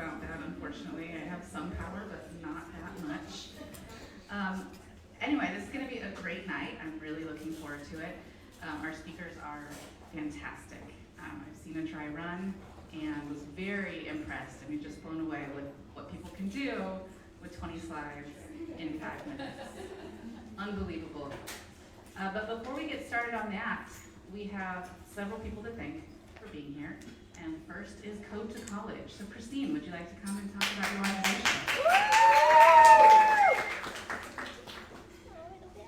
about that, unfortunately. I have some power, but not that much. Anyway, this is going to be a great night. I'm really looking forward to it. Our speakers are fantastic. I've seen a dry run and was very impressed. I mean, just blown away with what people can do with 20 slides in 5 minutes. Unbelievable. But before we get started on that, we have several people to thank for being here. And first is Code to College. So Kristin, would you like to come and talk about your organization?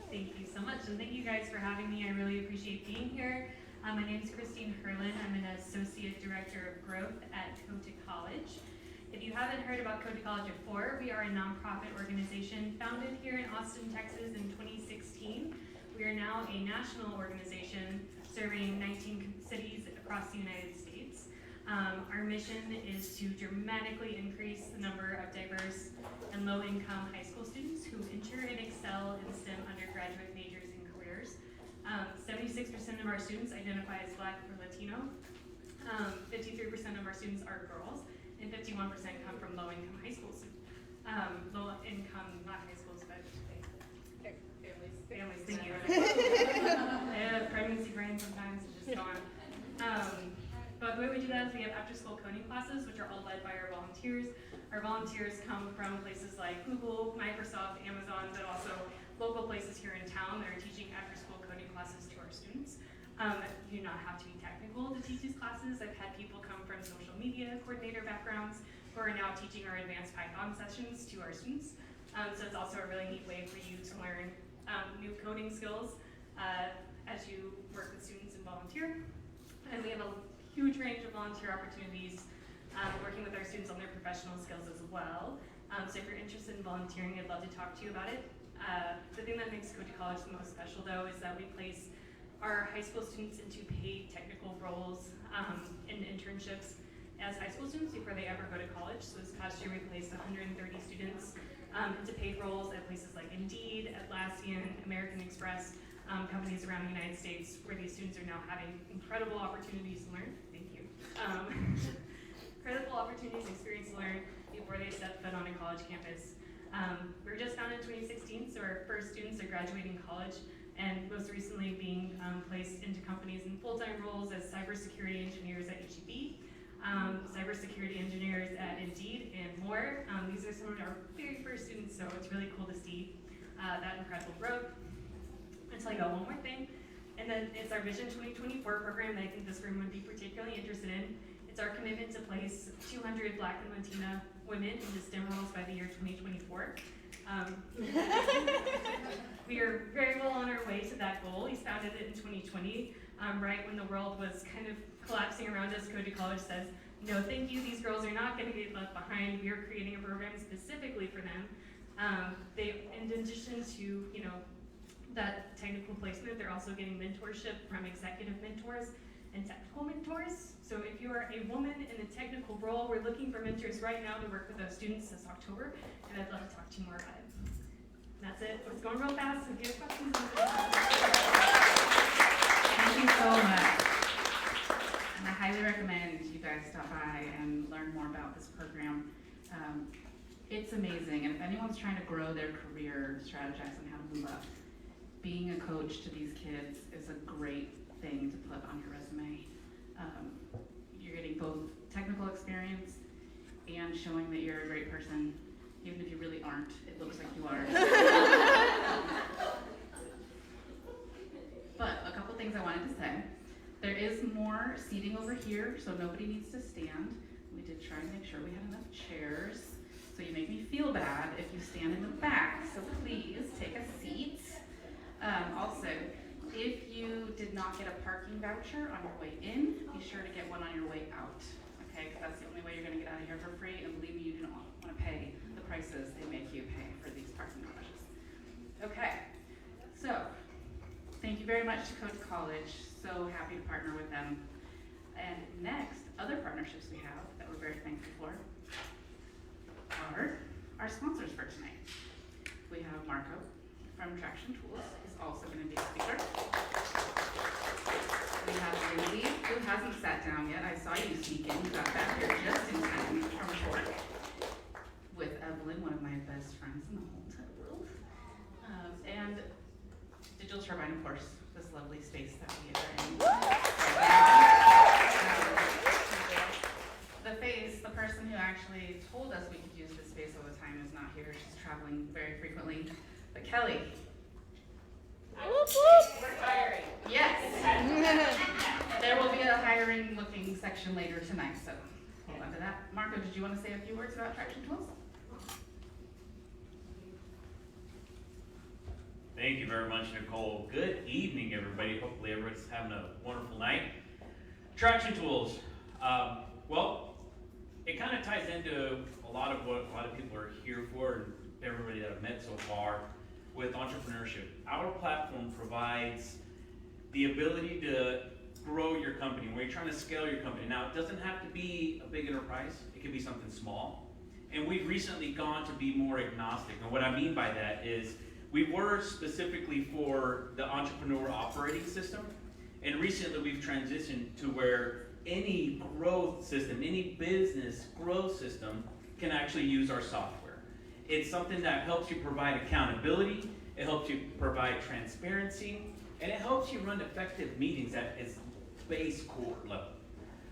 Thank you so much, and thank you guys for having me. I really appreciate being here. My name is Kristin. I'm an Associate Director of Growth at Code to College. If you haven't heard about Code to College before, we are a nonprofit organization founded here in Austin, Texas in 2016. We are now a national organization serving 19 cities across the United States. Our mission is to dramatically increase the number of diverse and low-income high school students who enter and excel in STEM undergraduate majors and careers. 76% of our students identify as Black or Latino. 53% of our students are girls, and 51% come from low-income high schools. Low-income, not high schools, but families, thank you. Pregnancy brain sometimes is just gone. But the way we do that is we have after-school coding classes, which are all led by our volunteers. Our volunteers come from places like Google, Microsoft, Amazon, but also local places here in town that are teaching after-school coding classes to our students. You do not have to be technical to teach these classes. I've had people come from social media coordinator backgrounds who are now teaching our advanced Python sessions to our students. So it's also a really neat way for you to learn new coding skills as you work with students and volunteer. And we have a huge range of volunteer opportunities working with our students on their professional skills as well. So if you're interested in volunteering, I'd love to talk to you about it. The thing that makes Code to College the most special though is that we place our high school students into paid technical roles in internships as high school students before they ever go to college. So this past year we placed 130 students into paid roles at places like Indeed, Atlassian, American Express, companies around the United States where these students are now having incredible opportunities to learn. Thank you. Incredible opportunities, experience to learn before they step foot on a college campus. We were just founded in 2016, so our first students are graduating college and most recently being placed into companies in full-time roles as cybersecurity engineers at HEB, cybersecurity engineers at Indeed, and more. These are some of our very first students, so it's really cool to see that incredible growth. I'll tell you about one more thing, and then it's our Vision 2024 program that I think this room would be particularly interested in. It's our commitment to place 200 Black and Latina women into STEM roles by the year 2024. We are very well on our way to that goal. We founded it in 2020, right when the world was kind of collapsing around us. Code to College says, no thank you, these girls are not going to get left behind. We are creating a program specifically for them. In addition to, that technical placement, they're also getting mentorship from executive mentors and technical mentors. So if you are a woman in a technical role, we're looking for mentors right now to work with those students this October, and I'd love to talk to you more about it. And that's it. It's going real fast. If you have questions, Thank you so much. And I highly recommend you guys stop by and learn more about this program. It's amazing, and if anyone's trying to grow their career, strategize on how to move up, being a coach to these kids is a great thing to put on your resume. You're getting both technical experience and showing that you're a great person, even if you really aren't. It looks like you are. But a couple things I wanted to say. There is more seating over here, so nobody needs to stand. We did try to make sure we had enough chairs. So you make me feel bad if you stand in the back, so please take a seat. Also, if you did not get a parking voucher on your way in, be sure to get one on your way out, okay? Because that's the only way you're going to get out of here for free, and believe me, you don't want to pay the prices they make you pay for these parking garages. Okay, so thank you very much to Code to College. So happy to partner with them. And next, other partnerships we have that we're very thankful for are our sponsors for tonight. We have Marco from Traction Tools, is also going to be a speaker. We have Lindsay, who hasn't sat down yet. I saw you sneak in, you got back here just in time from work. times in the whole entire world. And Digital Turbine, of course, this lovely space that we are in. The face, the person who actually told us we could use this space all the time is not here. She's traveling very frequently. But Kelly. We're hiring. Yes. There will be a hiring looking section later tonight, so hold on to that. Marco, did you want to say a few words about Traction Tools? Thank you very much, Nicole. Good evening, everybody. Hopefully everybody's having a wonderful night. Traction Tools. Well, it kind of ties into a lot of what a lot of people are here for, and everybody that I've met so far with entrepreneurship. Our platform provides the ability to grow your company, where you're trying to scale your company. Now, it doesn't have to be a big enterprise. It could be something small. And we've recently gone to be more agnostic. And what I mean by that is we were specifically for the entrepreneur operating system. And recently we've transitioned to where any growth system, any business growth system can actually use our software. It's something that helps you provide accountability, it helps you provide transparency, and it helps you run effective meetings at its base core level.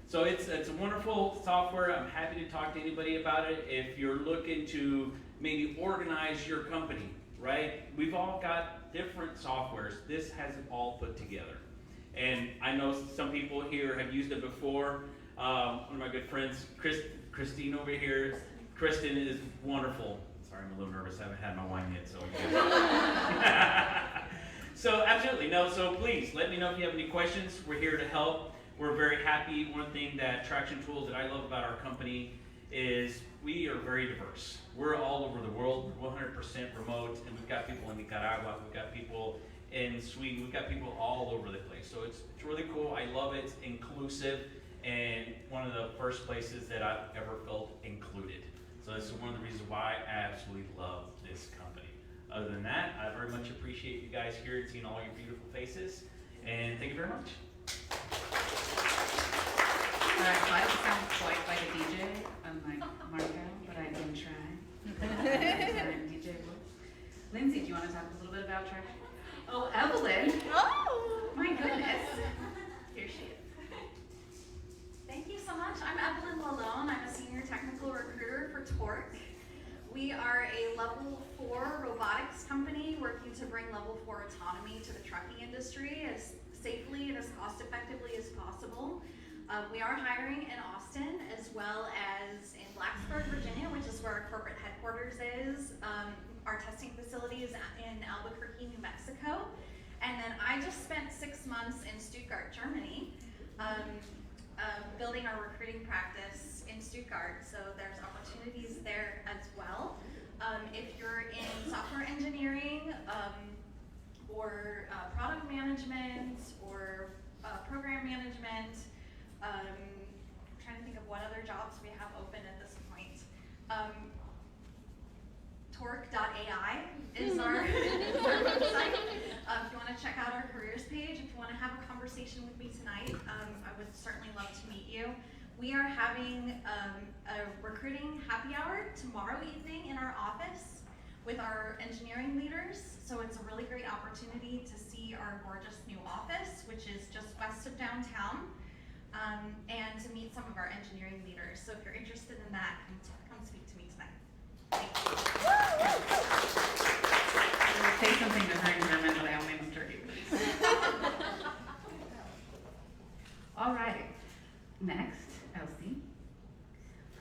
So it's a wonderful software. I'm happy to talk to anybody about it. If you're looking to maybe organize your company, right? We've all got different softwares. This has it all put together. And I know some people here have used it before. One of my good friends, Kristin over here. Kristin is wonderful. Sorry, I'm a little nervous. I haven't had my wine yet, so. So absolutely, no, so please, let me know if you have any questions. We're here to help. We're very happy. One thing that Traction Tools that I love about our company is we are very diverse. We're all over the world, 100% remote, and we've got people in Nicaragua, we've got people in Sweden, we've got people all over the place. So it's really cool. I love it. It's inclusive, and one of the first places that I've ever felt included. So this is one of the reasons why I absolutely love this company. Other than that, I very much appreciate you guys here and seeing all your beautiful faces, and thank you very much. Alright, so I don't sound quite like a DJ, unlike Marco, but I can try. DJ voice. Lindsay, do you want to talk a little bit about Traction? Oh, Evelyn. Oh! My goodness. Here she is. Thank you so much. I'm Evelyn Lalone. I'm a senior technical recruiter for Torque. We are a level 4 robotics company working to bring level 4 autonomy to the trucking industry as safely and as cost effectively as possible. We are hiring in Austin as well as in Blacksburg, Virginia, which is where our corporate headquarters is. Our testing facility is in Albuquerque, New Mexico. And then I just spent 6 months in Stuttgart, Germany, building our recruiting practice in Stuttgart. So there's opportunities there as well. If you're in software engineering or product management or program management, trying to think of what other jobs we have open at this point. Torque.ai is our website. If you want to check out our careers page, if you want to have a conversation with me tonight, I would certainly love to meet you. We are having a recruiting happy hour tomorrow evening in our office with our engineering leaders. So it's a really great opportunity to see our gorgeous new office, which is just west of downtown, and to meet some of our engineering leaders. So if you're interested in that, come speak to me tonight. Thank you. I will say something to her in German, but I only understood you. All right. Next, Elsie,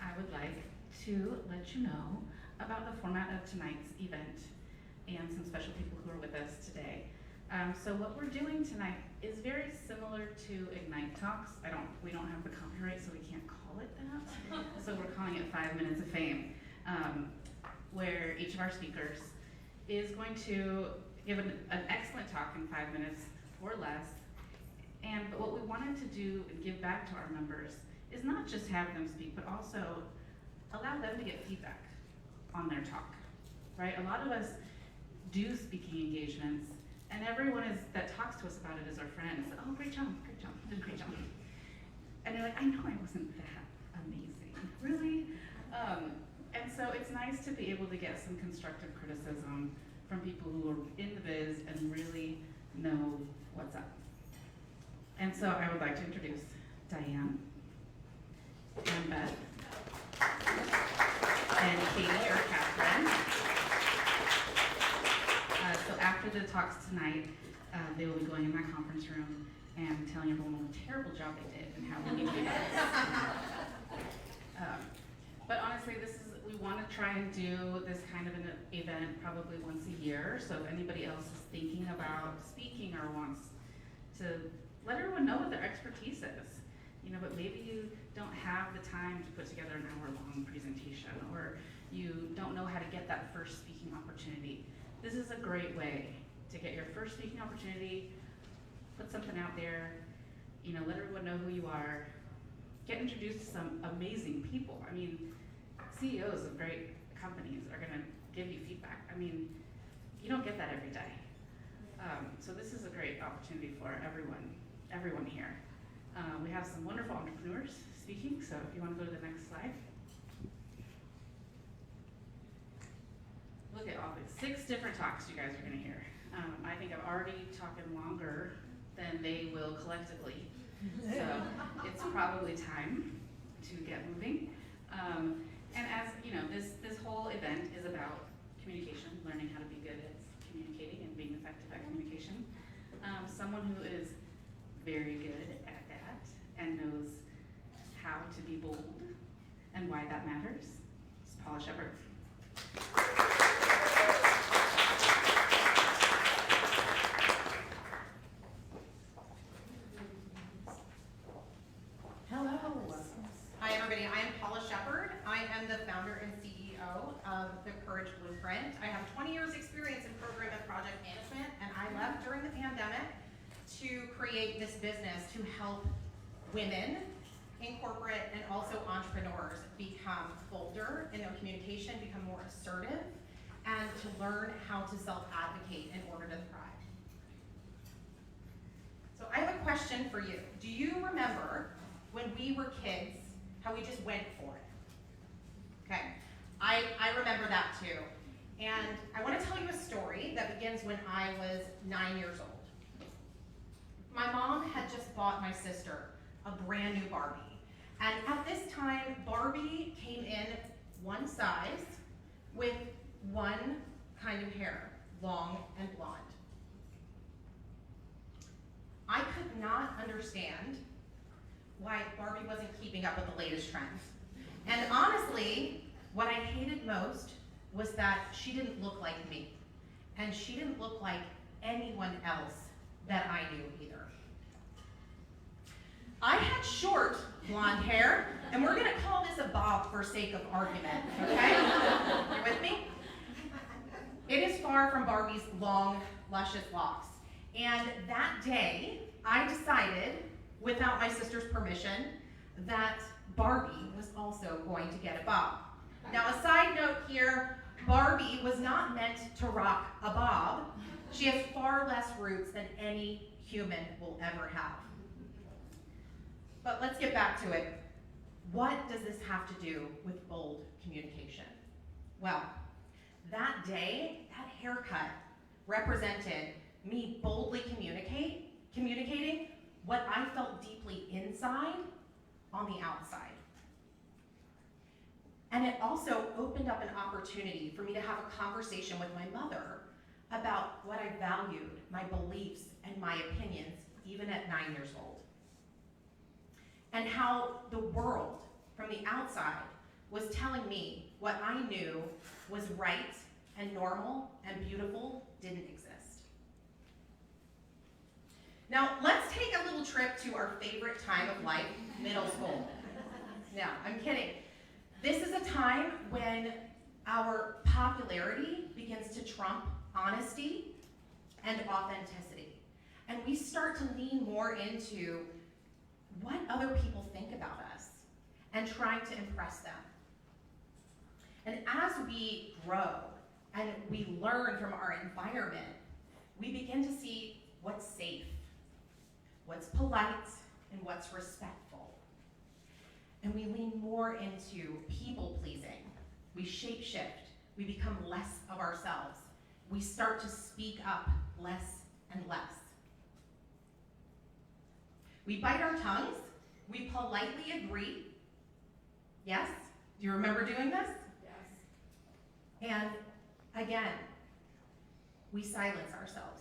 I would like to let you know about the format of tonight's event and some special people who are with us today. So what we're doing tonight is very similar to Ignite Talks. We don't have the copyright, so we can't call it that. So we're calling it 5 Minutes of Fame, where each of our speakers is going to give an excellent talk in 5 minutes or less. But what we wanted to do and give back to our members is not just have them speak, but also allow them to get feedback on their talk, right? A lot of us do speaking engagements, and everyone that talks to us about it is our friends. Oh, great job, did a great job. And they're like, I know I wasn't that amazing, really? And so it's it's nice to be able to get some constructive criticism from people who are in the biz and really know what's up. And so I would like to introduce Diane and Beth and Katie or Catherine. So after the talks tonight, they will be going in my conference room and telling everyone what a terrible job they did and how we need to do better. But honestly, we want to try and do this kind of an event probably once a year. So if anybody else is thinking about speaking or wants to let everyone know what their expertise is, but maybe you don't have the time to put together an hour-long presentation, or you don't know how to get that first speaking opportunity. This is a great way to get your first speaking opportunity, put something out there, let everyone know who you are, get introduced to some amazing people. I mean, CEOs of great companies are gonna give you feedback. I mean, you don't get that every day. So this is a great opportunity for everyone here. We have some wonderful entrepreneurs speaking, so if you want to go to the next slide. Look at all these 6 different talks you guys are going to hear. I think I'm already talking longer than they will collectively, so it's probably time to get moving. And as you know, this whole event is about communication, learning how to be good at communicating and being effective at communication. Someone who is very good at that and knows how to be bold and why that matters is Paula Shepard. Hello. Hi, everybody. I am Paula Shepard. I am the founder and CEO of The Courage Blueprint. I have 20 years experience in program and project management, and I left during the pandemic to create this business to help women in corporate and also entrepreneurs become bolder in their communication, become more assertive, and to learn how to self-advocate in order to thrive. So I have a question for you. Do you remember when we were kids, how we just went for it? Okay, I remember that too. And I want to tell you a story that begins when I was 9 years old. My mom had just bought my sister a brand new Barbie. And at this time, Barbie came in one size with one kind of hair, long and blonde. I could not understand why Barbie wasn't keeping up with the latest trends. And honestly, what I hated most was that she didn't look like me. And she didn't look like anyone else that I knew either. I had short blonde hair, and we're gonna call this a bob for sake of argument, okay? You with me? It is far from Barbie's long, luscious locks. And that day, I decided, without my sister's permission, that Barbie was also going to get a bob. Now, a side note here, Barbie was not meant to rock a bob. She has far less roots than any human will ever have. But let's get back to it. What does this have to do with bold communication? Well, that day, that haircut represented me boldly communicating what I felt deeply inside on the outside. And it also opened up an opportunity for me to have a conversation with my mother about what I valued, my beliefs, and my opinions, even at 9 years old. And how the world from the outside was telling me what I knew was right and normal and beautiful didn't exist. Now, let's take a little trip to our favorite time of life, middle school. No, I'm kidding. This is a time when our popularity begins to trump honesty and authenticity. And we start to lean more into what other people think about us and trying to impress them. And as we grow and we learn from our environment, we begin to see what's safe, what's polite, and what's respectful. And we lean more into people pleasing. We shapeshift. We become less of ourselves. We start to speak up less and less. We bite our tongues. We politely agree. Yes? Do you remember doing this? Yes. And again, we silence ourselves.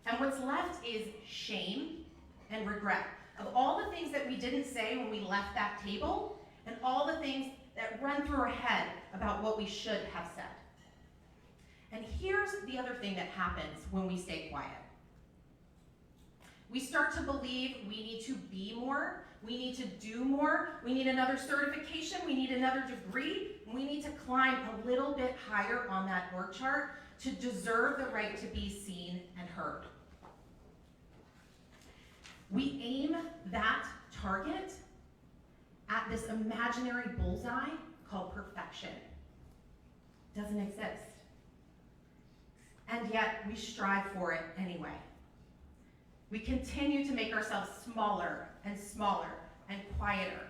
And what's left is shame and regret of all the things that we didn't say when we left that table, and all the things that run through our head about what we should have said. And here's the other thing that happens when we stay quiet. We start to believe we need to be more, we need to do more, we need another certification, we need another degree, we need to climb a little bit higher on that org chart to deserve the right to be seen and heard. We aim that target at this imaginary bullseye called perfection. Doesn't exist. And yet we strive for it anyway. We continue to make ourselves smaller and quieter.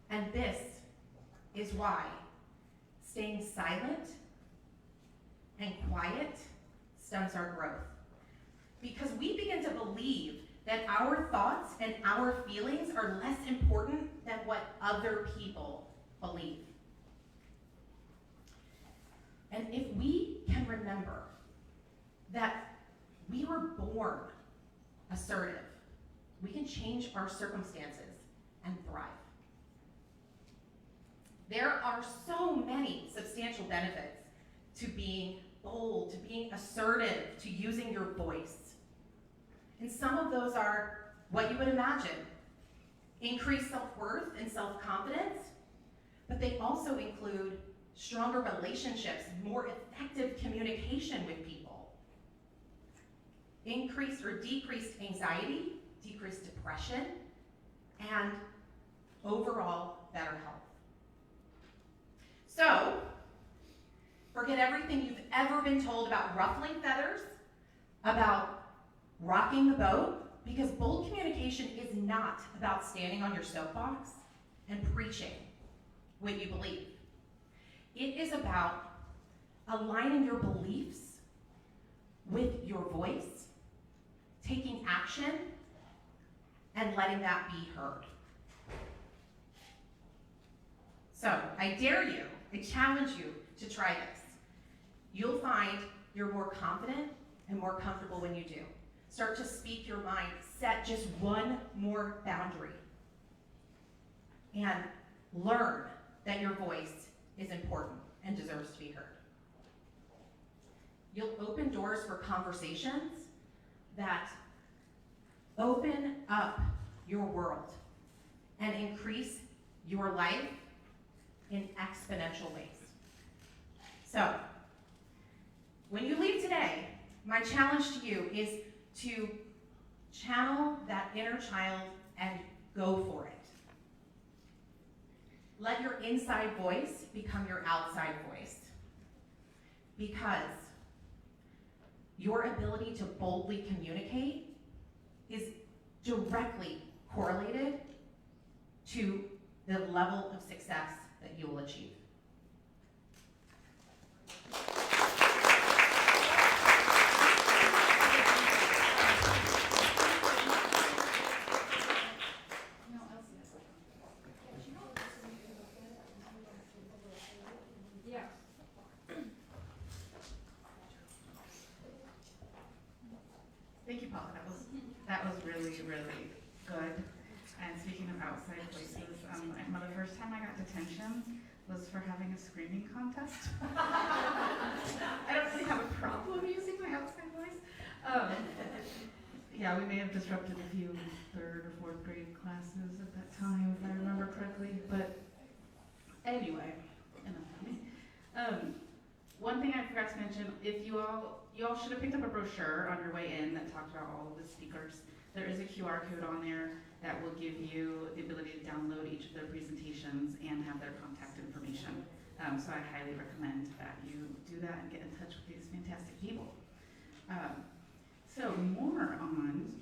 And this is why staying silent and quiet stunts our growth. Because we begin to believe that our thoughts and our feelings are less important than what other people believe. And if we can remember that we were born assertive, we can change our circumstances and thrive. There are so many substantial benefits to being bold, to being assertive, to using your voice. And some of those are what you would imagine. Increased self-worth and self-confidence, but they also include stronger relationships, more effective communication with people, increased or decreased anxiety, decreased depression, and overall better health. So, forget everything you've ever been told about ruffling feathers, about rocking the boat, because bold communication is not about standing on your soapbox and preaching what you believe. It is about aligning your beliefs with your voice, taking action, and letting that be heard. So, I dare you, I challenge you to try this. You'll find you're more confident and more comfortable when you do. Start to speak your mind, set just one more boundary, and learn that your voice is important and deserves to be heard. You'll open doors for conversations that open up your world and increase your life in exponential ways. So, when you leave today, my challenge to you is to channel that inner child and go for it. Let your inside voice become your outside voice. Because your ability to boldly communicate is directly correlated to the level of success that you will achieve. Thank you, Paula. That was really, really good. And speaking of outside voices, the first time I got detention was for having a screaming contest. I don't really have a problem using my outside voice. Yeah, we may have disrupted a few 3rd or 4th grade classes at that time, if I remember correctly. But anyway, enough of me. One thing I forgot to mention, if you all should have picked up a brochure on your way in that talked about all of the speakers. There is a QR code on there that will give you the ability to download each of their presentations and have their contact information. So I highly recommend that you do that and get in touch with these fantastic people. So more on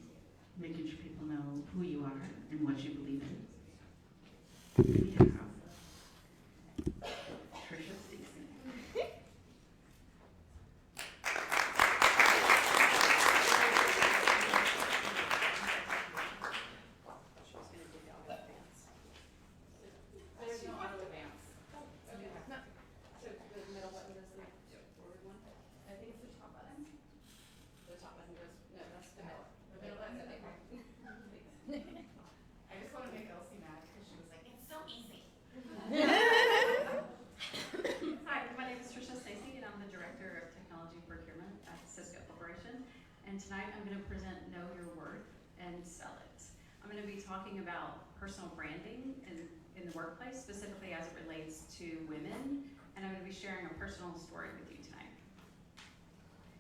making sure people know who you are and what you believe talking about personal branding in the workplace, specifically as it relates to women, and I'm going to be sharing a personal story with you tonight.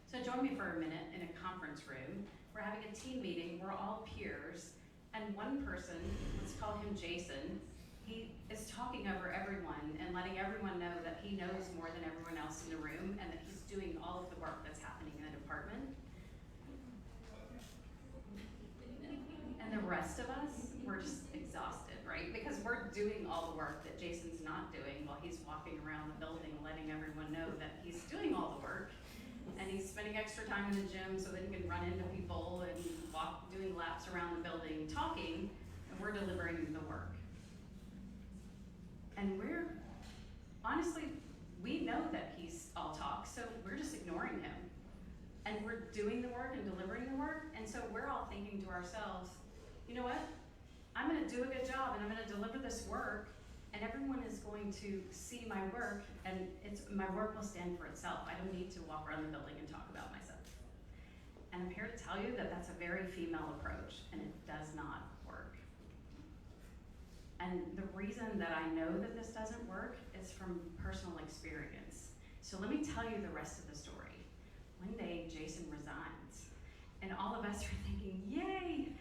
So join me for a minute in a conference room. We're having a team meeting, we're all peers, and one person, let's call him Jason, he is talking over everyone and letting everyone know that he knows more than everyone else in the room and that he's doing all of the work that's happening in the department. And the rest of us, we're just exhausted, right? Because we're doing all the work that Jason's not doing while he's walking around the building letting everyone know that he's doing all the work. And he's spending extra time in the gym so that he can run into people and walk, doing laps around the building, talking, and we're delivering the work. And honestly, we know that he's all talk, so we're just ignoring him. And we're doing the work and delivering the work, and so we're all thinking to ourselves, you know what? I'm gonna do a good job and I'm gonna deliver this work, and everyone is going to see my work, and my work will stand for itself. I don't need to walk around the building and talk about myself. And I'm here to tell you that that's a very female approach, and it does not work. And the reason that I know that this doesn't work is from personal experience. So let me tell you the rest of the story. One day, Jason resigns, and all of us are thinking, yay,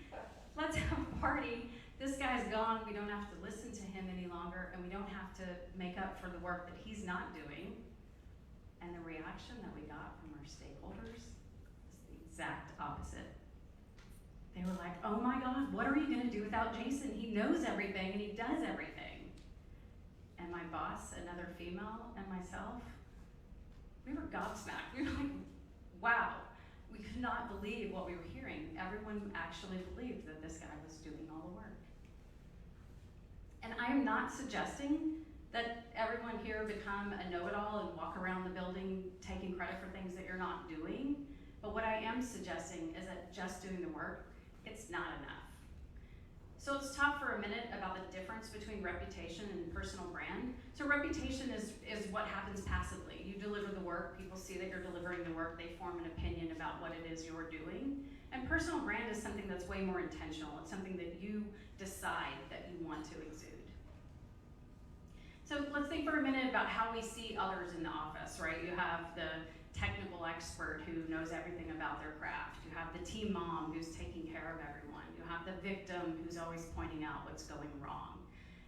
let's have a party. This guy's gone, we don't have to listen to him any longer, and we don't have to make up for the work that he's not doing. And the reaction that we got from our stakeholders was the exact opposite. They were like, oh my God, what are you gonna do without Jason? He knows everything and he does everything. And my boss, another female, and myself, we were gobsmacked. We were like, wow, we could not believe what we were hearing. Everyone actually believed that this guy was doing all the work. And I am not suggesting that everyone here become a know-it-all and walk around the building taking credit for things that you're not doing. But what I am suggesting is that just doing the work, it's not enough. So let's talk for a minute about the difference between reputation and personal brand. So reputation is what happens passively. You deliver the work, people see that you're delivering the work, they form an opinion about what it is you're doing. And personal brand is something that's way more intentional. It's something that you decide that you want to exude. So let's think for a minute about how we see others in the office, right? You have the technical expert who knows everything about their craft. You have the team mom who's taking care of everyone. You have the victim who's always pointing out what's going wrong.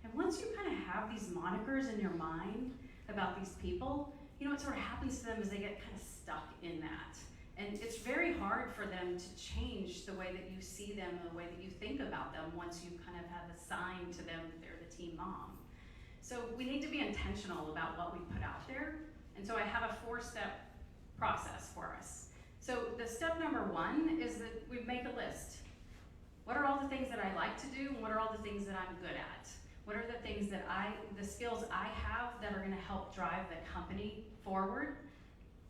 And once you kind of have these monikers in your mind about these people, you know what sort of happens to them is they get kind of stuck in that. And it's very hard for them to change the way that you see them, the way that you think about them once you kind of have assigned to them that they're the team mom. So we need to be intentional about what we put out there. And so I have a 4-step process for us. So the step number 1 is that we make a list. What are all the things that I like to do, and what are all the things that I'm good at? What are the things that the skills I have that are gonna help drive the company forward?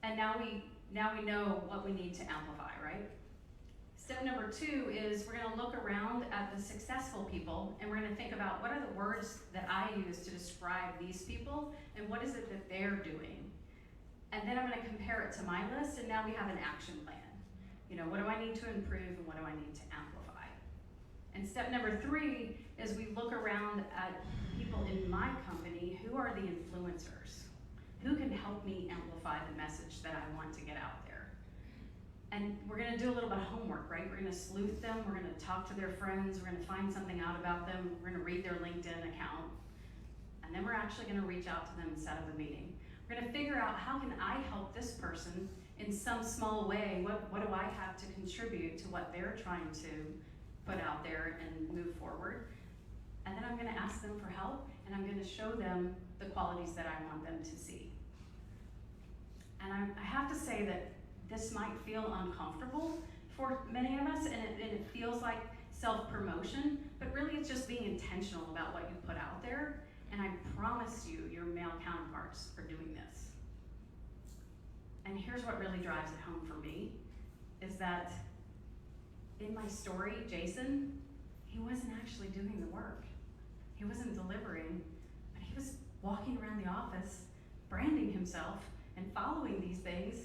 And now we know what we need to amplify, right? Step number 2 is we're gonna look around at the successful people, and we're gonna think about what are the words that I use to describe these people, and what is it that they're doing? And then I'm gonna compare it to my list, and now we have an action plan. You know, what do I need to improve and what do I need to amplify? And step number 3 is we look around at people in my company who are the influencers, who can help me amplify the message that I want to get out there. And we're gonna do a little bit of homework, right? We're gonna sleuth them, we're gonna talk to their friends, we're gonna find something out about them, we're gonna read their LinkedIn account, and then we're actually gonna reach out to them and set up a meeting. We're gonna figure out how can I help this person in some small way, what do I have to contribute to what they're trying to put out there and move forward. And then I'm gonna ask them for help, and I'm gonna show them the qualities that I want them to see. And I have to say that this might feel uncomfortable for many of us, and it feels like self-promotion, but really it's just being intentional about what you put out there. And I promise you, your male counterparts are doing this. And here's what really drives it home for me, is that in my story, Jason, he wasn't actually doing the work. He wasn't delivering, but he was walking around the office, branding himself and following these things,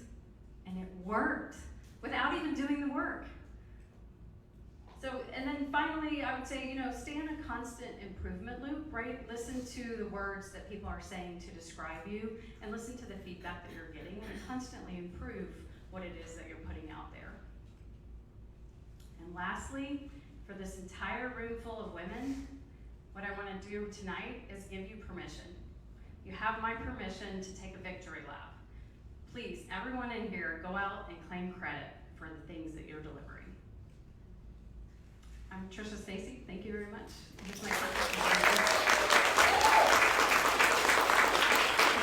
and it worked without even doing the work. So, and then finally, I would say, stay in a constant improvement loop, right? Listen to the words that people are saying to describe you, and listen to the feedback that you're getting, and constantly improve what it is that you're putting out there. And lastly, for this entire room full of women, what I want to do tonight is give you permission. You have my permission to take a victory lap. Please, everyone in here, go out and claim credit for the things that you're delivering. I'm Trisha Stacey. Thank you very much. Here's my Thank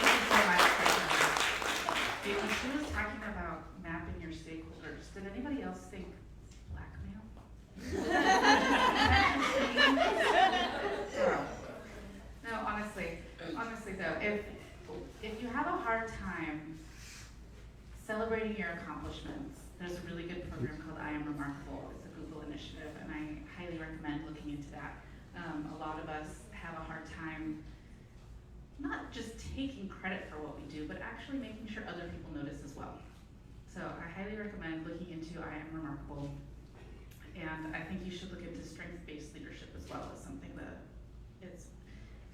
you so much, Kristin. When she was talking about mapping your stakeholders, did anybody else think blackmail? No, honestly though, if you have a hard time celebrating your accomplishments, there's a really good program called I Am Remarkable. It's a Google initiative, and I highly recommend looking into that. A lot of us have a hard time not just taking credit for what we do, but actually making sure other people notice as well. So I highly recommend looking into I Am Remarkable, and I think you should look into strength-based leadership as well as something that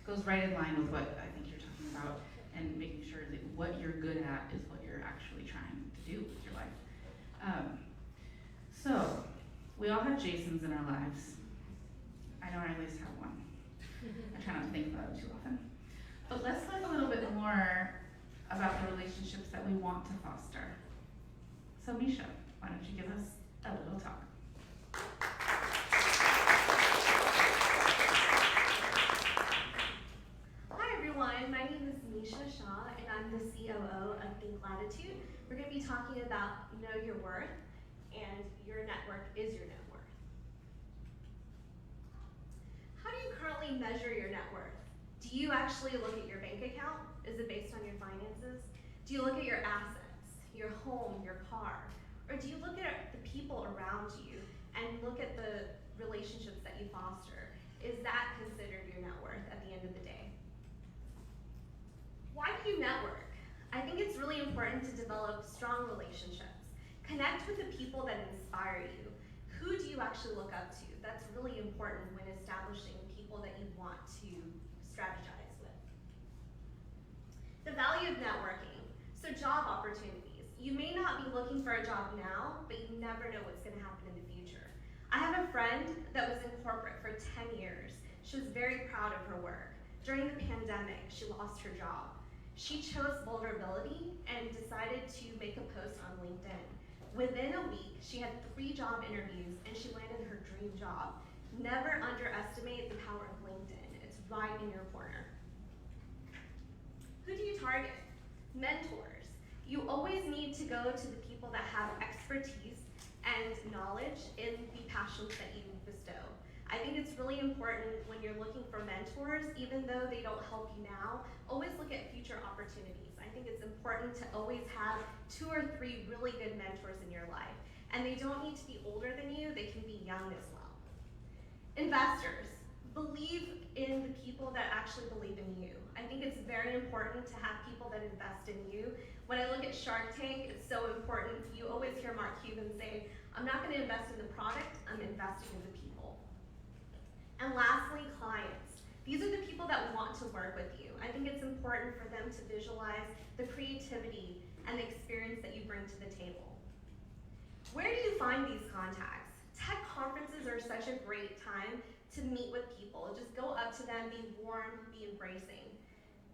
goes right in line with what I think you're talking about, and making sure that what you're good at is what you're actually trying to do with your life. So, we all have Jasons in our lives. I know I at least have one. I try not to think about it too often. But let's talk a little bit more about the relationships that we want to foster. So Misha, why don't you give us a little talk? Hi everyone, my name is Misha, Shah, and I'm the COO of Latitude. We're going to be talking about know your worth, and your network is your net worth. How do you currently measure your net worth? Do you actually look at your bank account? Is it based on your finances? Do you look at your assets, your home, your car? Or do you look at the people around you and look at the relationships that you foster? Is that considered your net worth at the end of the day? Why do you network? I think it's really important to develop strong relationships. Connect with the people that inspire you. Who do you actually look up to? That's really important when establishing people that you want to strategize with. The value of networking. So job opportunities. You may not be looking for a job now, but you never know what's going to happen in the future. I have a friend that was in corporate for 10 years. She was very proud of her work. During the pandemic, she lost her job. She chose vulnerability and decided to make a post on LinkedIn. Within a week, she had 3 job interviews and she landed her dream job. Never underestimate the power of LinkedIn. It's right in your corner. Who do you target? Mentors. You always need to go to the people that have expertise and knowledge in the passions that you bestow. I think it's really important when you're looking for mentors, even though they don't help you now, always look at future opportunities. I think it's important to always have 2 or 3 really good mentors in your life. And they don't need to be older than you, they can be young as well. Investors, believe in the people that actually believe in you. I think it's very important to have people that invest in you. When I look at Shark Tank, it's so important. You always hear Mark Cuban say, I'm not gonna invest in the product, I'm investing in the people. And lastly, clients. These are the people that want to work with you. I think it's important for them to visualize the creativity and the experience that you bring to the table. Where do you find these contacts? Tech conferences are such a great time to meet with people. Just go up to them, be warm, be embracing.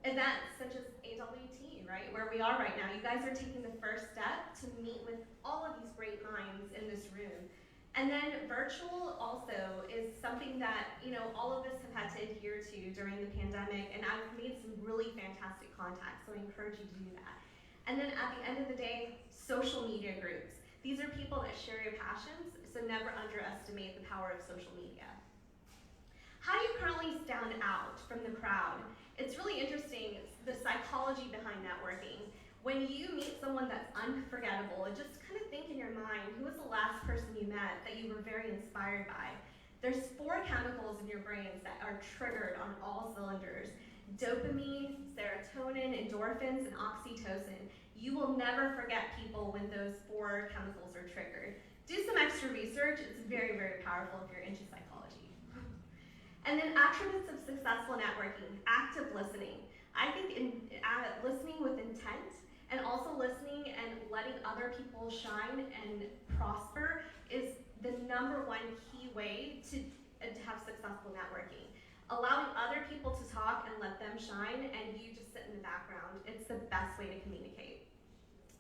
Events such as AWT, right, where we are right now. You guys are taking the first step to meet with all of these great minds in this room. And then virtual also is something that, all of us have had to adhere to during the pandemic, and I've made some really fantastic contacts, so I encourage you to do that. And then at the end of the day, social media groups. These are people that share your passions, so never underestimate the power of social media. How do you currently stand out from the crowd? It's really interesting, the psychology behind networking. When you meet someone that's unforgettable, just kind of think in your mind, who was the last person you met that you were very inspired by? There's 4 chemicals in your brains that are triggered on all cylinders. Dopamine, serotonin, endorphins, and oxytocin. You will never forget people when those 4 chemicals are triggered. Do some extra research. It's very, very powerful if you're into psychology. And then attributes of successful networking, active listening. I think listening with intent and also listening and letting other people shine and prosper is the #1 key way to have successful networking. Allowing other people to talk and let them shine and you just sit in the background, it's the best way to communicate.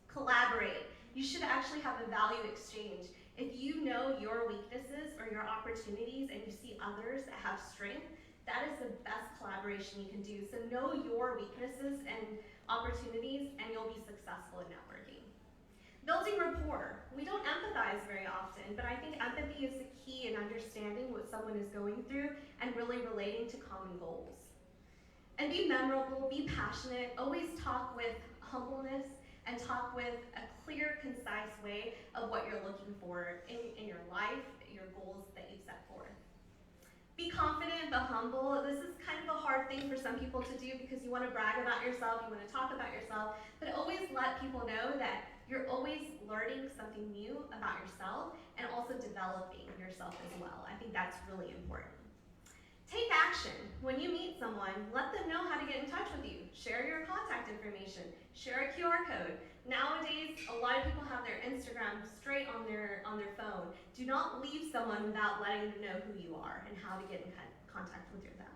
Collaborate. You should actually have a value exchange. If you know your weaknesses or your opportunities and you see others that have strength, that is the best collaboration you can do. So know your weaknesses and opportunities and you'll be successful in networking. Building rapport. We don't empathize very often, but I think empathy is the key in understanding what someone is going through and really relating to common goals. And be memorable, be passionate, always talk with humbleness and talk with a clear, concise way of what you're looking for in your life, your goals that you've set forth. Be confident but humble. This is kind of a hard thing for some people to do because you want to brag about yourself, you want to talk about yourself, but always let people know that you're always learning something new about yourself and also developing yourself as well. I think that's really important. Take action. When you meet someone, let them know how to get in touch with you. Share your contact information. Share a QR code. Nowadays, a lot of people have their Instagram straight on their phone. Do not leave someone without letting them know who you are and how to get in contact with them.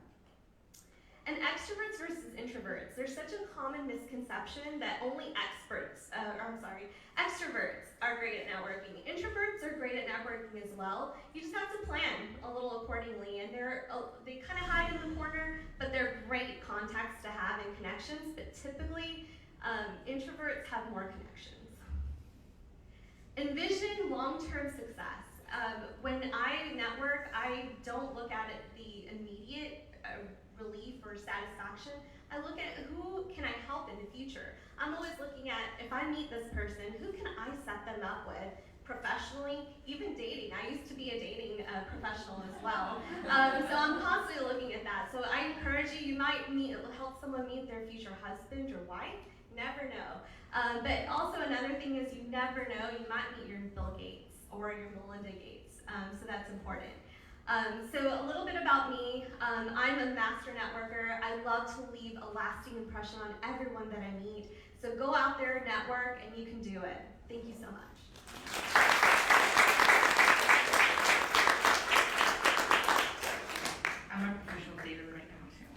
And extroverts versus introverts. There's such a common misconception that only extroverts are great at networking. Introverts are great at networking as well. You just have to plan a little accordingly, and they kind of hide in the corner, but they're great contacts to have and connections, but typically introverts have more connections. Envision long-term success. When I network, I don't look at it the immediate relief or satisfaction. I look at who can I help in the future. I'm always looking at, if I meet this person, who can I set them up with professionally, even dating. I used to be a dating professional as well. So I'm constantly looking at that. So I encourage you, you might help someone meet their future husband or wife, never know. But also another thing is you never know, you might meet your Bill Gates or your Melinda Gates. So that's important. So a little bit about me. I'm a master networker. I love to leave a lasting impression on everyone that I meet. So go out there, network, and you can do it. Thank you so much. I'm a professional dater right now too.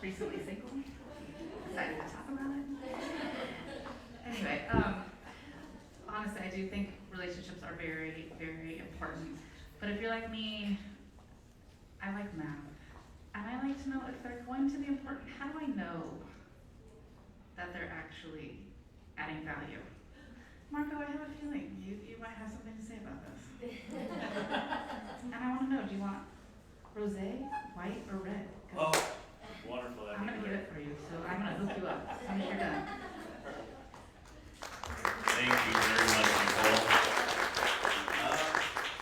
Recently single. Excited to talk about it. Anyway, honestly, I do think relationships are very, very important. But if you're like me, I like math. And I like to know if they're going to be important. How do I know that they're actually adding value? Marco, I have a feeling you might have something to say about this. And I want to know, do you want rosé, white, or red? Oh, wonderful. I'm going to get it for you, so I'm going to hook you up as soon as you're done. Thank you very much, Nicole.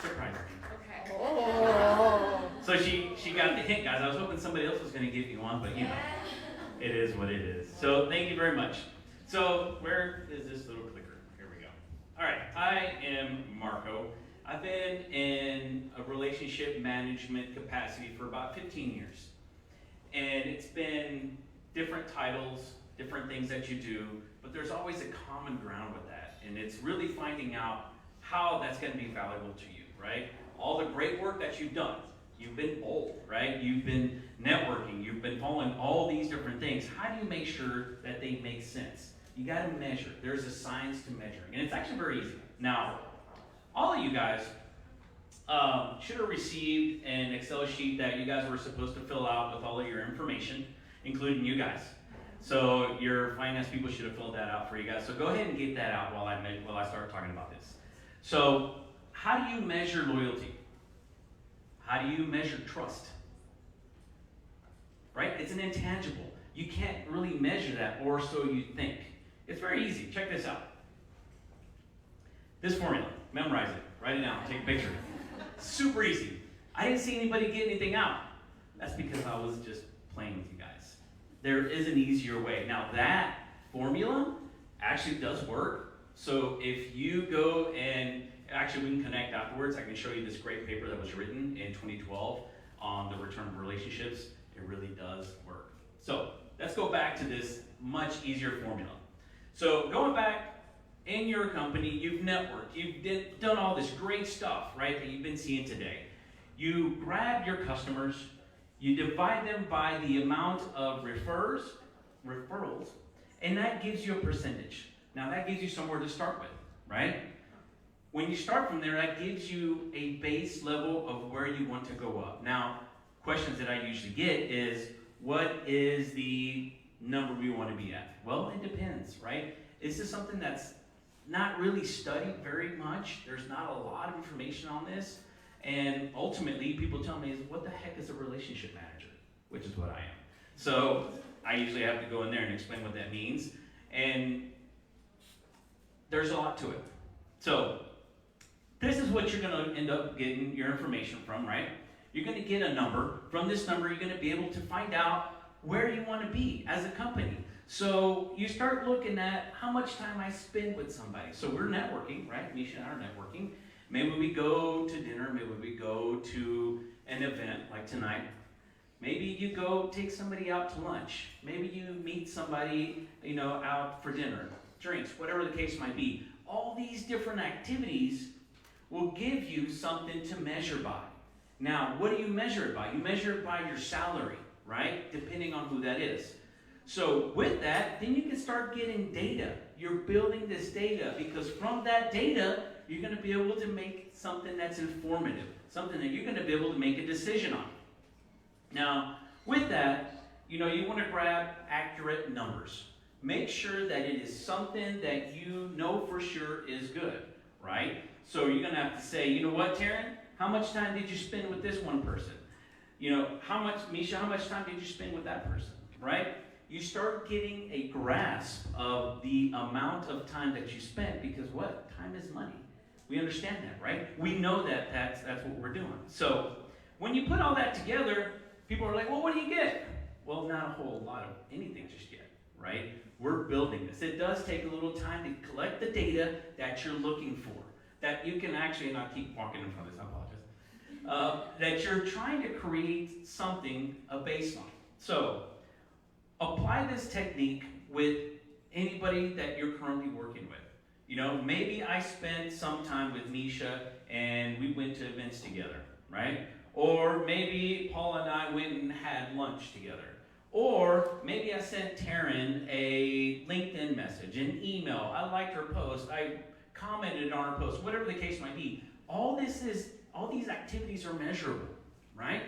Surprise me. Okay. So she got the hint, guys. I was hoping somebody else was going to give you one, but you know, it is what it is. So thank you very much. So where is this little clicker? Here we go. All right, I am Marco. I've been in a relationship management capacity for about 15 years. And it's been different titles, different things that you do, but there's always a common ground with that. And it's really finding out how that's going to be valuable to you, right? All the great work that you've done. You've been bold, right? You've been networking. You've been following all these different things. How do you make sure that they make sense? You got to measure. There's a science to measuring. And it's actually very easy. Now, all of you guys should have received an Excel sheet that you guys were supposed to fill out with all of your information, including you guys. So your finance people should have filled that out for you guys. So go ahead and get that out while I start talking about this. So how do you measure loyalty? How do you measure trust? Right? It's an intangible. You can't really measure that, or so you think. It's very easy. Check this out. This formula, memorize it, write it down, take a picture. Super easy. I didn't see anybody get anything out. That's because I was just playing with you guys. There is an easier way. Now that formula actually does work So if you go and, actually we can connect afterwards, I can show you this great paper that was written in 2012 on the return of relationships. It really does work. So let's go back to this much easier formula. So going back in your company, you've networked, you've done all this great stuff, right, that you've been seeing today. You grab your customers, you divide them by the amount of referrals, and that gives you a percentage. Now that gives you somewhere to start with, right? When you start from there, that gives you a base level of where you want to go up. Now, questions that I usually get is, what is the number we want to be at? Well, it depends, right? This is something that's not really studied very much. There's not a lot of information on this. And ultimately, people tell me, what the heck is a relationship manager? Which is what I am. So I usually have to go in there and explain what that means. And there's a lot to it. So this is what you're going to end up getting your information from, right? You're going to get a number. From this number, you're going to be able to find out where you want to be as a company. So you start looking at how much time I spend with somebody. So we're networking, right? Misha and I are networking. Maybe we go to dinner, maybe we go to an event like tonight. Maybe you go take somebody out to lunch. Maybe you meet somebody, out for dinner, drinks, whatever the case might be. All these different activities will give you something to measure by. Now, what do you measure it by? You measure it by your salary, right? Depending on who that is. So with that, then you can start getting data. You're building this data because from that data, you're going to be able to make something that's informative, something that you're going to be able to make a decision on. Now, with that, you want to grab accurate numbers. Make sure that it is something that you know for sure is good, right? So you're going to have to say, you know what, Taryn, how much time did you spend with this one person? Misha, how much time did you spend with that person, right? You start getting a grasp of the amount of time that you spent because what? Time is money. We understand that, right? We know that that's what we're doing. So when you put all that together, people are like, well, what do you get? Well, not a whole lot of anything just yet, right? We're building this. It does take a little time to collect the data that you're looking for. That you can actually, and I'll keep walking in front of this, I apologize. That you're trying to create something, a baseline. So apply this technique with anybody that you're currently working with. Maybe I spent some time with Misha and we went to events together, right? Or maybe Paula and I went and had lunch together. Or maybe I sent Taryn a LinkedIn message, an email. I liked her post. I commented on her post, whatever the case might be. All these activities are measurable, right?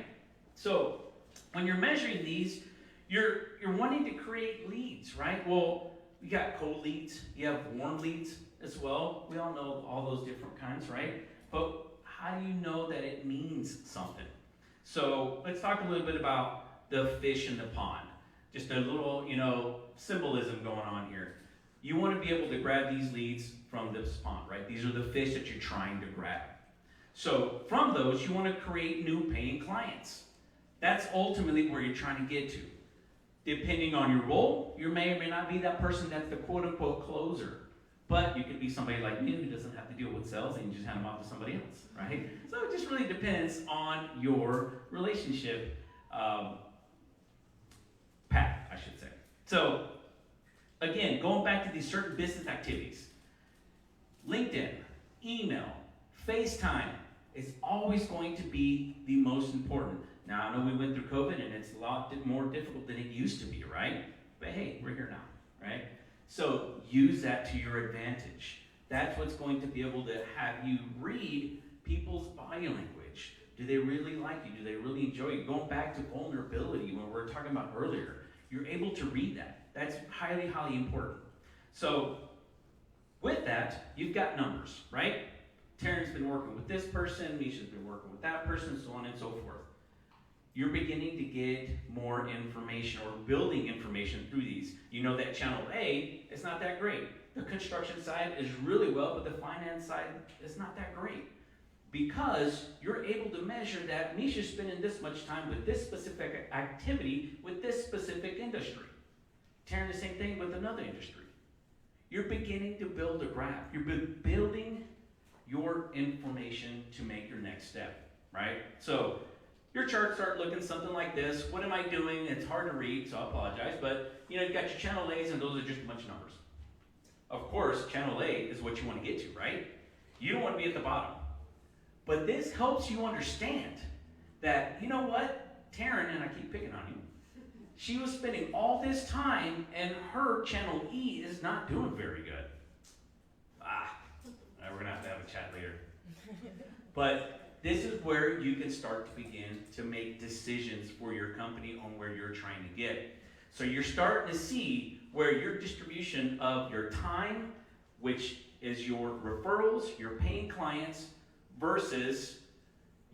So when you're measuring these, you're wanting to create leads, right? Well, you got cold leads, you have warm leads as well. We all know all those different kinds, right? But how do you know that it means something? So let's talk a little bit about the fish in the pond. Just a little, symbolism going on here. You want to be able to grab these leads from this pond, right? These are the fish that you're trying to grab. So from those, you want to create new paying clients. That's ultimately where you're trying to get to. Depending on your role, you may or may not be that person that's the quote-unquote closer. But you could be somebody like me who doesn't have to deal with sales and you just hand them off to somebody else, right? So it just really depends on your relationship path, I should say. So again, going back to these certain business activities, LinkedIn, email, FaceTime is always going to be the most important. Now, I know we went through COVID and it's a lot more difficult than it used to be, right? But hey, we're here now, right? So use that to your advantage. That's what's going to be able to have you read people's body language. Do they really like you? Do they really enjoy you? Going back to vulnerability, when we were talking about earlier, you're able to read that. That's highly, highly important. So with that, you've got numbers, right? Taryn's been working with this person, Misha's been working with that person, so on and so forth. You're beginning to get more information or building information through these. You know that channel A is not that great. The construction side is really well, but the finance side is not that great. Because you're able to measure that Misha's spending this much time with this specific activity with this specific industry. Taryn, the same thing with another industry. you're beginning to build a graph. You're building your information to make your next step, right? So your charts start looking something like this. What am I doing? It's hard to read, so I apologize, but you know, you've got your channel A's, and those are just a bunch of numbers. Of course, channel A is what you want to get to, right? You don't want to be at the bottom. But this helps you understand that, you know what, Taryn, and I keep picking on you, she was spending all this time and her channel E is not doing very good. We're gonna have a chat later. But this is where you can start to begin to make decisions for your company on where you're trying to get. So you're starting to see where your distribution of your time, which is your referrals, your paying clients, versus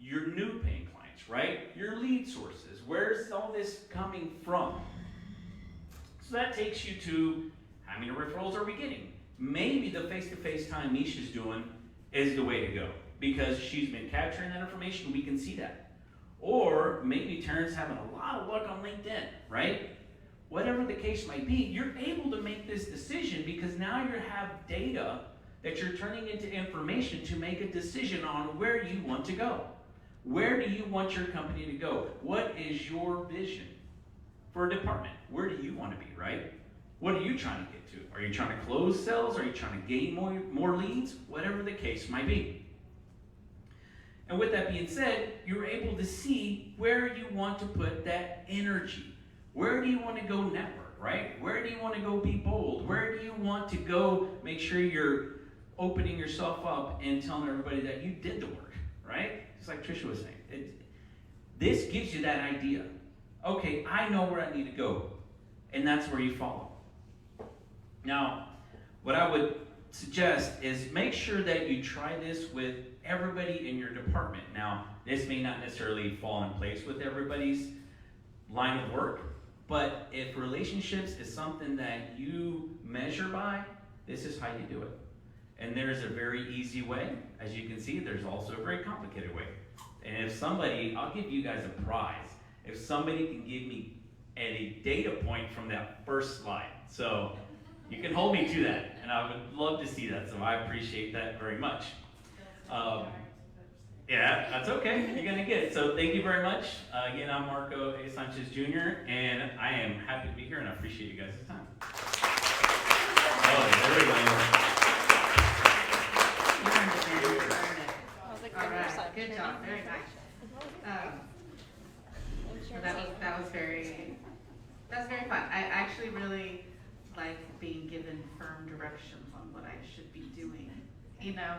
your new paying clients, right? Your lead sources. Where's all this coming from? So that takes you to how many referrals are we getting? Maybe the face-to-face time Misha's doing is the way to go because she's been capturing that information. We can see that. Or maybe Taryn's having a lot of luck on LinkedIn, right? Whatever the case might be, you're able to make this decision because now you have data that you're turning into information to make a decision on where you want to go. Where do you want your company to go? What is your vision for a department? Where do you want to be, right? What are you trying to get to? Are you trying to close sales? Are you trying to gain more leads? Whatever the case might be. And with that being said, you're able to see where you want to put that energy. Where do you want to go network, right? Where do you want to go be bold? Where do you want to go make sure you're opening yourself up and telling everybody that you did the work, right? Just like Trisha was saying. This gives you that idea. Okay, I know where I need to go. And that's where you follow. Now, what I would suggest is make sure that you try this with everybody in your department. Now, this may not necessarily fall in place with everybody's line of work, but if relationships is something that you measure by, this is how you do it. And there's a very easy way. As you can see, there's also a very complicated way. And if somebody, I'll give you guys a prize. If somebody can give me a data point from that first slide. So you can hold me to that, and I would love to see that, so I appreciate that very much. Yeah, that's okay, you're gonna get it. So thank you very much. Again, I'm Marco A. Sanchez Jr., and I am happy to be here, and I appreciate you guys' time. Oh, there we go. All right, good job, very nice. That was very fun. I actually really like being given firm directions on what I should be doing, you know,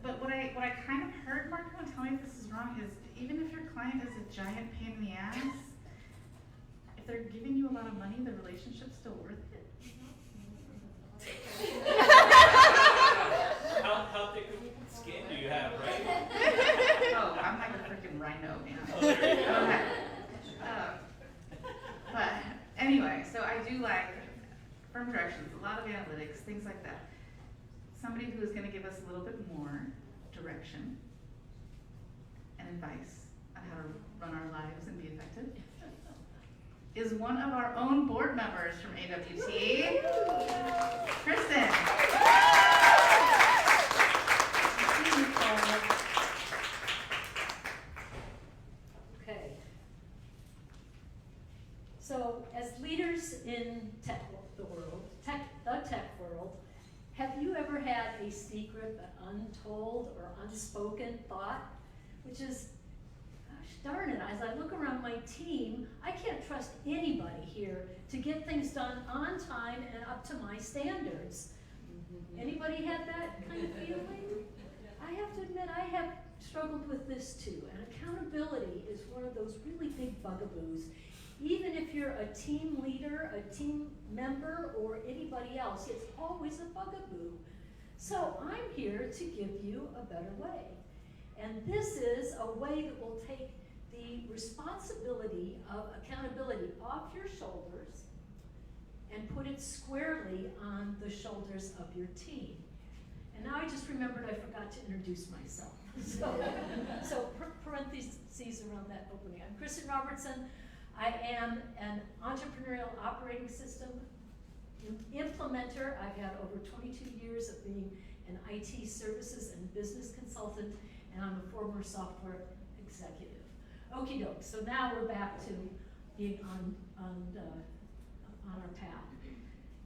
but what I kind of heard, Marco, and tell me if this is wrong, is even if your client is a giant pain in the ass, if they're giving you a lot of money, the relationship's still worth it. How thick of skin do you have, right? Oh, I'm like a freaking rhino, man. Oh, there you go. Okay. But anyway, so I do like firm directions, a lot of analytics, things like that. Somebody who is going to give us a little bit more direction and advice on how to run our lives and be effective is one of our own board members from AWT, Kristin. Okay. So, as leaders in the tech world, have you ever had a secret but untold or unspoken thought? Which is, gosh darn it, as I look around my team, I can't trust anybody here to get things done on time and up to my standards. Anybody had that kind of feeling? I have to admit, I have struggled with this too, and accountability is one of those really big bugaboos. Even if you're a team leader, a team member, or anybody else, it's always a bugaboo. So I'm here to give you a better way. And this is a way that will take the responsibility of accountability off your shoulders and put it squarely on the shoulders of your team. And now I just remembered I forgot to introduce myself. So parentheses around that opening. I'm Kristin Robertson. I am an entrepreneurial operating system implementer. I've had over 22 years of being an IT services and business consultant, and I'm a former software executive. Okie doke, so now we're back to being on our path.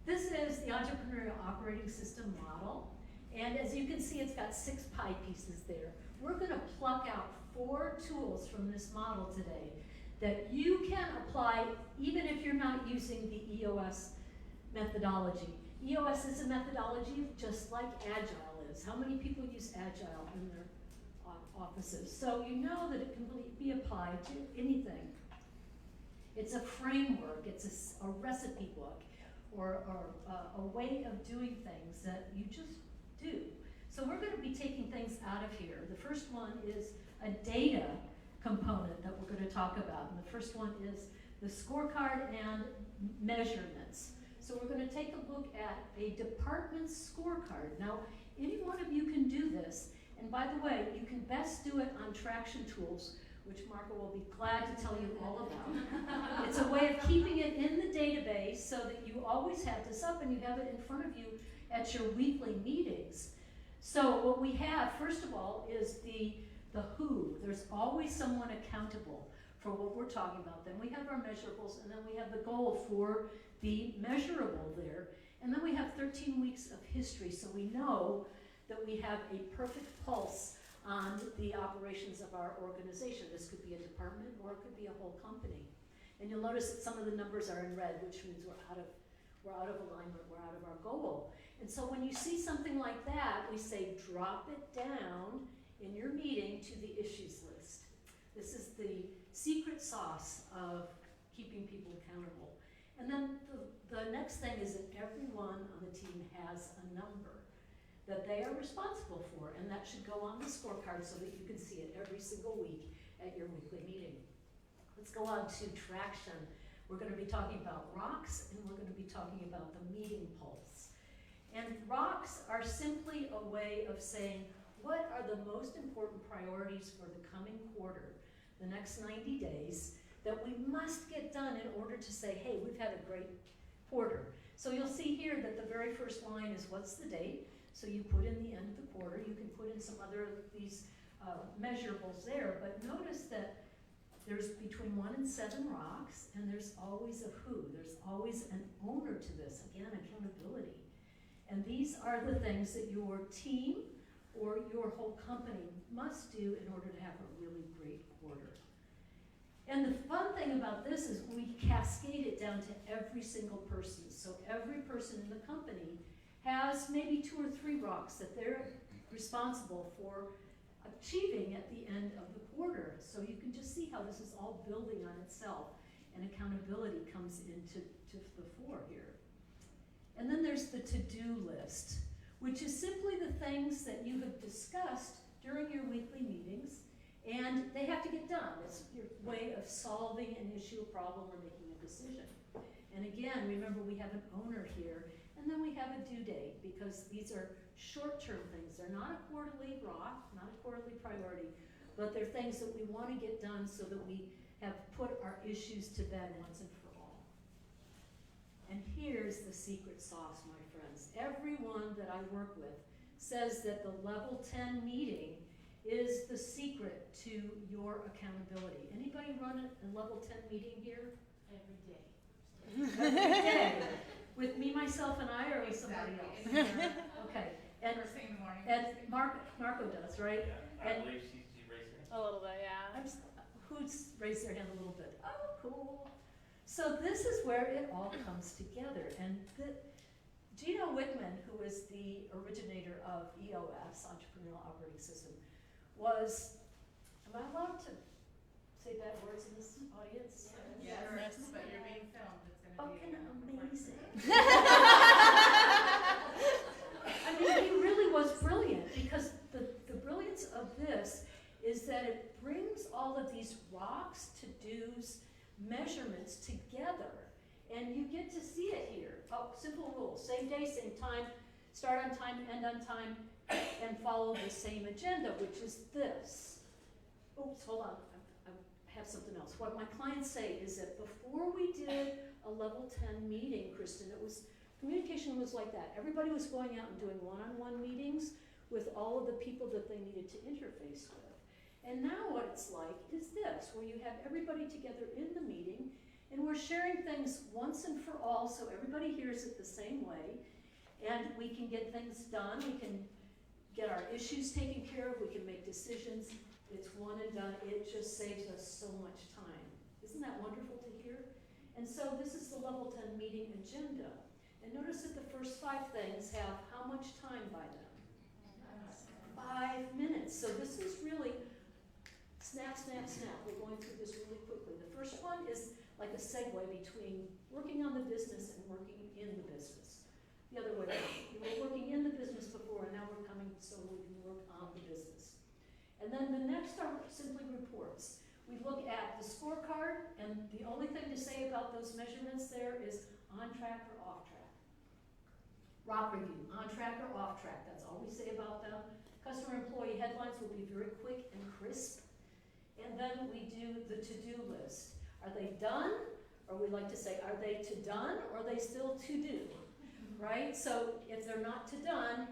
This is the entrepreneurial operating system model, and as you can see, it's got 6 pie pieces there. We're gonna pluck out 4 tools from this model today that you can apply even if you're not using the EOS methodology. EOS is a methodology just like Agile is. How many people use Agile in their offices? So you know that it can be applied to anything. It's a framework, it's a recipe book, or a way of doing things that you just do. So we're going to be taking things out of here. The first one is a data component that we're going to talk about. And the first one is the scorecard and measurements. So we're going to take a look at a department scorecard. Now, any one of you can do this. And by the way, you can best do it on Traction Tools, which Marco will be glad to tell you all about. It's a way of keeping it in the database so that you always have this up and you have it in front of you at your weekly meetings. So what we have, first of all, is the who. There's always someone accountable for what we're talking about. Then we have our measurables, and then we have the goal for the measurable there. And then we have 13 weeks of history, so we know that we have a perfect pulse on the operations of our organization. This could be a department or it could be a whole company. And you'll notice that some of the numbers are in red, which means we're out of alignment, we're out of our goal. And so when you see something like that, we say drop it down in your meeting to the issues list. This is the secret sauce of keeping people accountable. And then the next thing is that everyone on the team has a number that they are responsible for, and that should go on the scorecard so that you can see it every single week at your weekly meeting. Let's go on to traction. We're going to be talking about rocks, and we're going to be talking about the meeting pulse. And rocks are simply a way of saying, what are the most important priorities for the coming quarter, the next 90 days, that we must get done in order to say, hey, we've had a great quarter. So you'll see here that the very first line is what's the date? So you put in the end of the quarter. You can put in some other of these measurables there, but notice that there's between 1 and 7 rocks, and there's always a who. There's always an owner to this. Again, accountability. And these are the things that your team or your whole company must do in order to have a really great quarter. And the fun thing about this is we cascade it down to every single person. So every person in the company has maybe 2 or 3 rocks that they're responsible for achieving at the end of the quarter. So you can just see how this is all building on itself, and accountability comes into the fore here. And then there's the to-do list, which is simply the things that you have discussed during your weekly meetings, and they have to get done. It's your way of solving an issue, a problem, or making a decision. And again, remember we have an owner here, and then we have a due date, because these are short-term things. They're not a quarterly rock, not a quarterly priority, but they're things that we want to get done so that we have put our issues to bed once and for all. And here's the secret sauce, my friends. Everyone that I work with says that the level 10 meeting is the secret to your accountability. Anybody run a level 10 meeting here? Every day. Every day. With me, myself, and I, or with somebody else? Okay. And, First thing in the morning. and Marco does, right? I And- believe she raised her hand. A little bit, yeah. Who's raised their hand a little bit? Oh, cool. So this is where it all comes together. And Gino Wickman, who is the originator of EOS, Entrepreneurial Operating System, was, am I allowed to say bad words in this audience? Yes, but you're being filmed. It's going to be Fucking amazing. I mean, he really was brilliant, because the brilliance of this is that it brings all of these rocks, to-dos, measurements together, and you get to see it here. Oh, simple rule, same day, same time, start on time, end on time, and follow the same agenda, which is this. Oops, hold on, I have something else. What my clients say is that before we did a level 10 meeting, Kristin, it was Communication was like that. Everybody was going out and doing one-on-one meetings with all of the people that they needed to interface with. And now what it's like is this, where you have everybody together in the meeting, and we're sharing things once and for all so everybody hears it the same way, and we can get things done, we can get our issues taken care of, we can make decisions. It's one and done. It just saves us so much time. Isn't that wonderful to hear? And so this is the level 10 meeting agenda. And notice that the first 5 things have how much time by them? 5 minutes. So this is really snap, snap, snap. We're going through this really quickly. The first one is like a segue between working on the business and working in the business. The other way around. You were working in the business before, and now we're coming so we can work on the business. And then the next are simply reports. We look at the scorecard, and the only thing to say about those measurements there is on track or off track. Rock review, on track or off track, that's all we say about them. Customer employee headlines will be very quick and crisp. And then we do the to-do list. Are they done? Or we like to say, are they to done, or are they still to do? Right? So if they're not to done,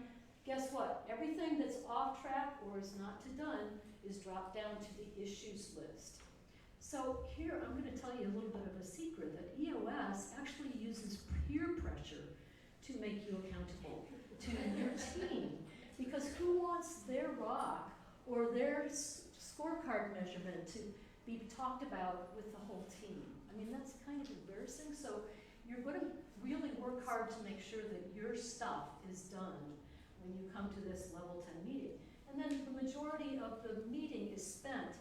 guess what? Everything that's off track or is not to done is dropped down to the issues list. So here I'm going to tell you a little bit of a secret that EOS actually uses peer pressure to make you accountable to your team. Because who wants their rock or their scorecard measurement to be talked about with the whole team? I mean, that's kind of embarrassing. So you're going to really work hard to make sure that your stuff is done when you come to this level 10 meeting. And then the majority of the meeting is spent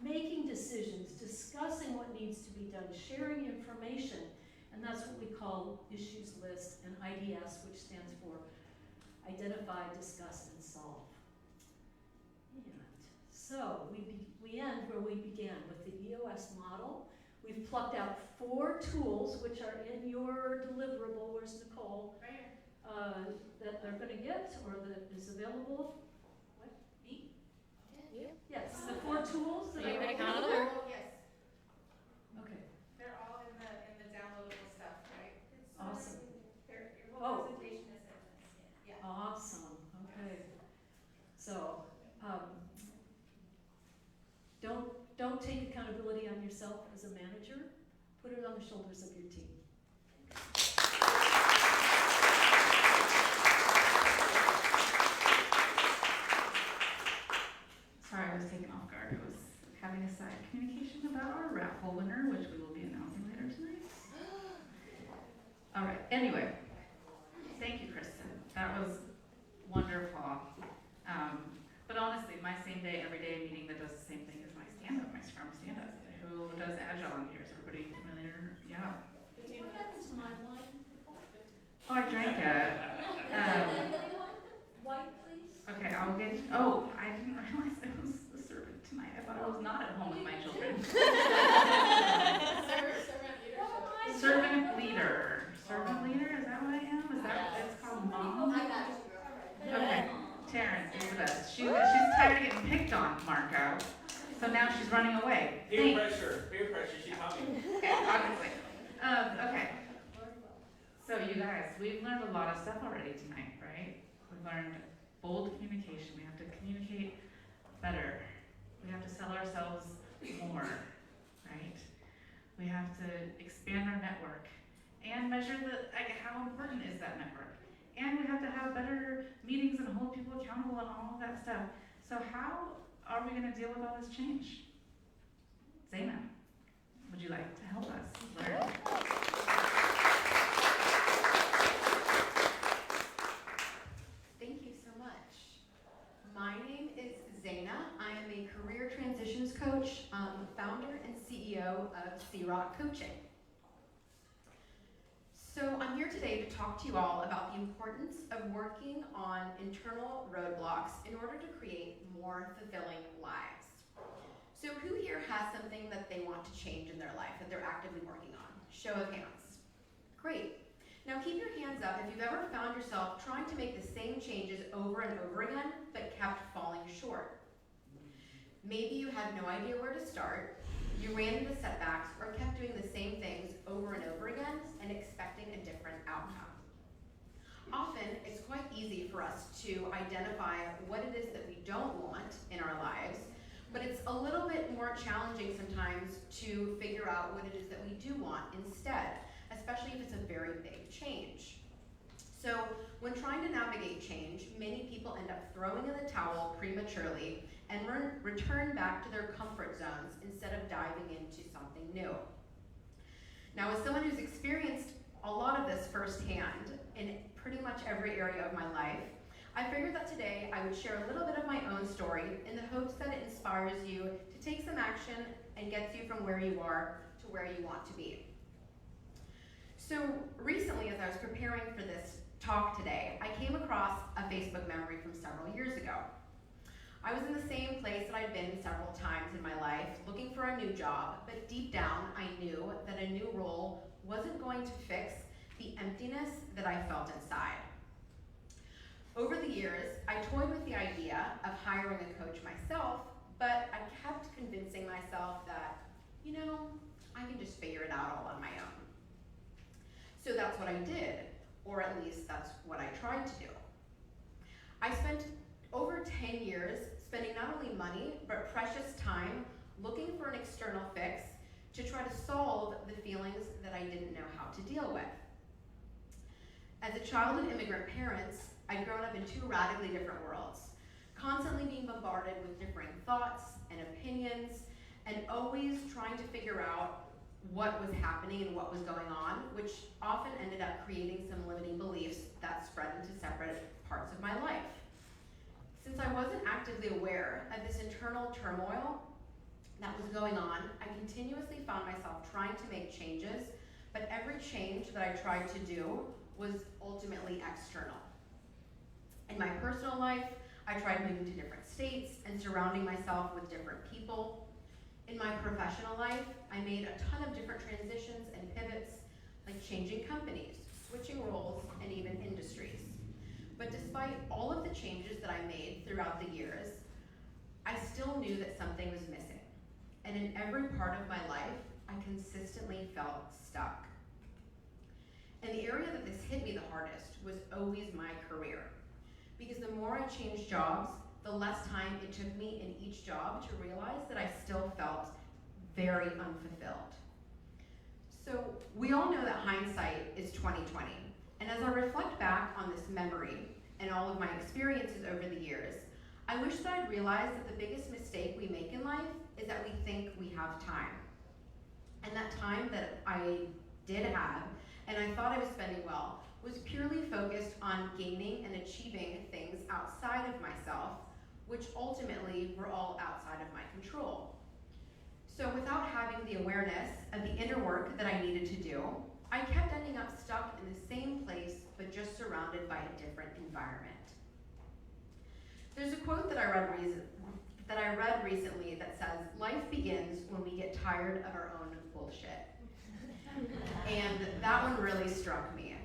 making decisions, discussing what needs to be done, sharing information, and that's what we call issues list and IDS, which stands for identify, discuss, and solve. And so we end where we began with the EOS model. We've plucked out 4 tools, which are in your deliverable. Where's Nicole? Right here. That they're going to get, or that is available. What? Me? Yeah. Yes, the 4 tools that Are you I gonna count them? Yes, Okay, they're all in the downloadable stuff, right? awesome. Your Oh. whole presentation is in this. Yeah. Awesome. Okay. So, don't take accountability on yourself as a manager. Put it on the shoulders of your team. Sorry, I was taken off guard. I was having a side communication about our raffle winner, which we will be announcing later tonight. All right, anyway, thank you, Kristin. That was wonderful. But honestly, my same day, every day meeting that does the same thing as my stand-up, my Scrum stand-up. Who does Agile in here? Is everybody familiar? Yeah. What happened to my wine? Oh, I drank it. White, please. Okay, I'll get, oh, I didn't realize I was the servant tonight. I thought I was not at home with my children. Servant leader. Servant leader, is that what I am? Is that, it's called mom? Okay, Terrence is the best. She's tired of getting picked on, Marco. So now she's running away. Peer pressure, she taught me. Okay, obviously. Okay. So you guys, we've learned a lot of stuff already tonight, right? We've learned bold communication. We have to communicate better. We have to sell ourselves more, right? We have to expand our network and measure how important is that network. And we have to have better meetings and hold people accountable and all of that stuff. So how are we going to deal with all this change? Zeina, would you like to help us learn? Thank you so much. My name is Zeina. I am a career transitions coach, founder and CEO of C-Rock Coaching. So I'm here today to talk to you all about the importance of working on internal roadblocks in order to create more fulfilling lives. So who here has something that they want to change in their life that they're actively working on? Show of hands. Great. Now keep your hands up if you've ever found yourself trying to make the same changes over and over again, but kept falling short. Maybe you had no idea where to start, you ran into setbacks, or kept doing the same things over and over again and expecting a different outcome. Often, it's quite easy for us to identify what it is that we don't want in our lives, but it's a little bit more challenging sometimes to figure out what it is that we do want instead, especially if it's a very big change. So when trying to navigate change, many people end up throwing in the towel prematurely and return back to their comfort zones instead of diving into something new. Now, as someone who's experienced a lot of this firsthand in pretty much every area of my life, I figured that today I would share a little bit of my own story in the hopes that it inspires you to take some action and gets you from where you are to where you want to be. So recently, as I was preparing for this talk today, I came across a Facebook memory from several years ago. I was in the same place that I'd been several times in my life, looking for a new job, but deep down I knew that a new role wasn't going to fix the emptiness that I felt inside. Over the years, I toyed with the idea of hiring a coach myself, but I kept convincing myself that, I can just figure it out all on my own. So that's what I did, or at least that's what I tried to do. I spent over 10 years spending not only money, but precious time looking for an external fix to try to solve the feelings that I didn't know how to deal with. As a child of immigrant parents, I'd grown up in two radically different worlds, constantly being bombarded with differing thoughts and opinions, and always trying to figure out what was happening and what was going on, which often ended up creating some limiting beliefs that spread into separate parts of my life. Since I wasn't actively aware of this internal turmoil that was going on, I continuously found myself trying to make changes, but every change that I tried to do was ultimately external. In my personal life, I tried moving to different states and surrounding myself with different people. In my professional life, I made a ton of different transitions and pivots, like changing companies, switching roles, and even industries. But despite all of the changes that I made throughout the years, I still knew that something was missing. And in every part of my life, I consistently felt stuck. And the area that this hit me the hardest was always my career. Because the more I changed jobs, the less time it took me in each job to realize that I still felt very unfulfilled. So we all know that hindsight is 20/20. And as I reflect back on this memory and all of my experiences over the years, I wish that I'd realized that the biggest mistake we make in life is that we think we have time. And that time that I did have, and I thought I was spending well, was purely focused on gaining and achieving things outside of myself, which ultimately were all outside of my control. So without having the awareness of the inner work that I needed to do, I kept ending up stuck in the same place, but just surrounded by a different environment. There's a quote that I read recently that says, "Life begins when we get tired of our own bullshit." And that one really struck me.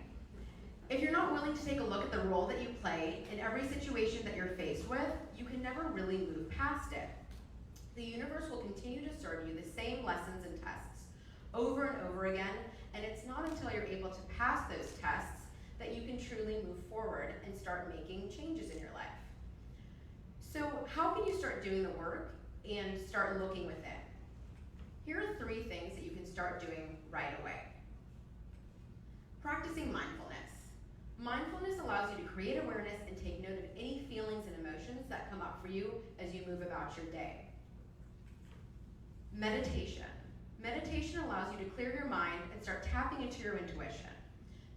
If you're not willing to take a look at the role that you play in every situation that you're faced with, you can never really move past it. The universe will continue to serve you the same lessons and tests over and over again, and it's not until you're able to pass those tests that you can truly move forward and start making changes in your life. So how can you start doing the work and start looking within? Here are 3 things that you can start doing right away. Practicing mindfulness. Mindfulness allows you to create awareness and take note of any feelings and emotions that come up for you as you move about your day. Meditation. Meditation allows you to clear your mind and start tapping into your intuition.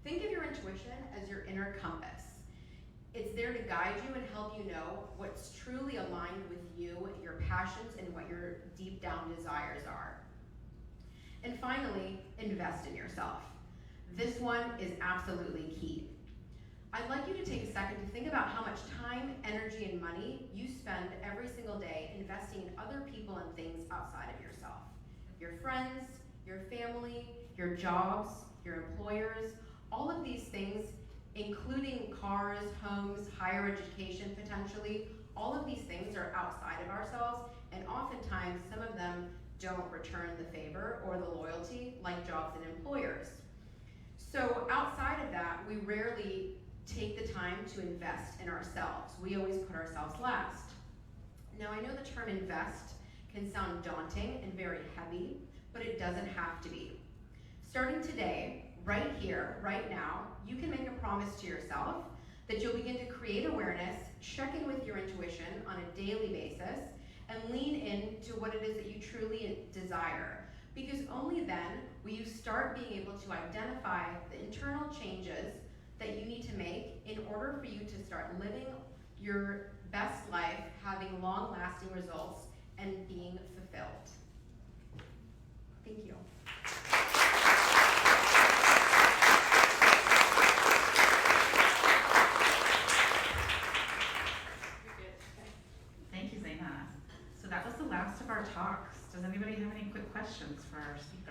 Think of your intuition as your inner compass. It's there to guide you and help you know what's truly aligned with you, your passions, and what your deep down desires are. And finally, invest in yourself. This one is absolutely key. I'd like you to take a second to think about how much time, energy, and money you spend every single day investing in other people and things outside of yourself. Your friends, your family, your jobs, your employers, all of these things, including cars, homes, higher education potentially, all of these things are outside of ourselves, and oftentimes some of them don't return the favor or the loyalty like jobs and employers. So outside of that, we rarely take the time to invest in ourselves. We always put ourselves last. Now, I know the term invest can sound daunting and very heavy, but it doesn't have to be. Starting today, right here, right now, you can make a promise to yourself that you'll begin to create awareness, check in with your intuition on a daily basis, and lean into what it is that you truly desire. Because only then will you start being able to identify the internal changes that you need to make in order for you to start living your best life, having long-lasting results, and being fulfilled. Thank you. Thank you, Zeina. So that was the last of our talks. Does anybody have any quick questions for our speakers?